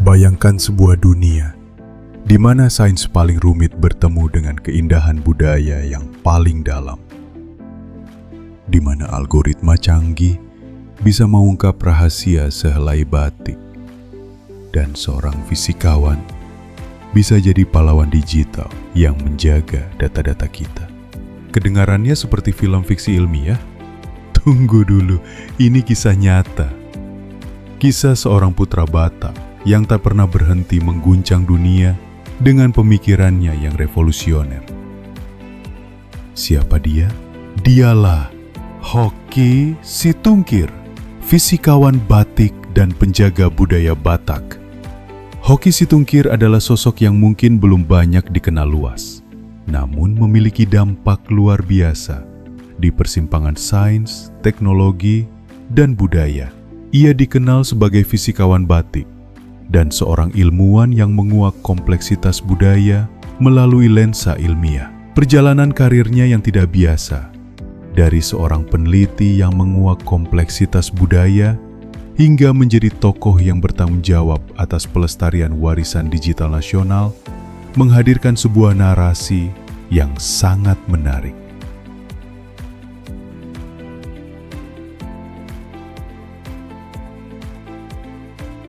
Bayangkan sebuah dunia di mana sains paling rumit bertemu dengan keindahan budaya yang paling dalam. Di mana algoritma canggih bisa mengungkap rahasia sehelai batik. Dan seorang fisikawan bisa jadi pahlawan digital yang menjaga data-data kita. Kedengarannya seperti film fiksi ilmiah? Tunggu dulu, ini kisah nyata. Kisah seorang putra Batak yang tak pernah berhenti mengguncang dunia dengan pemikirannya yang revolusioner. Siapa dia? Dialah Hoki Situngkir, fisikawan batik dan penjaga budaya Batak. Hoki Situngkir adalah sosok yang mungkin belum banyak dikenal luas, namun memiliki dampak luar biasa di persimpangan sains, teknologi, dan budaya. Ia dikenal sebagai fisikawan batik dan seorang ilmuwan yang menguak kompleksitas budaya melalui lensa ilmiah. Perjalanan karirnya yang tidak biasa, dari seorang peneliti yang menguak kompleksitas budaya hingga menjadi tokoh yang bertanggung jawab atas pelestarian warisan digital nasional, menghadirkan sebuah narasi yang sangat menarik.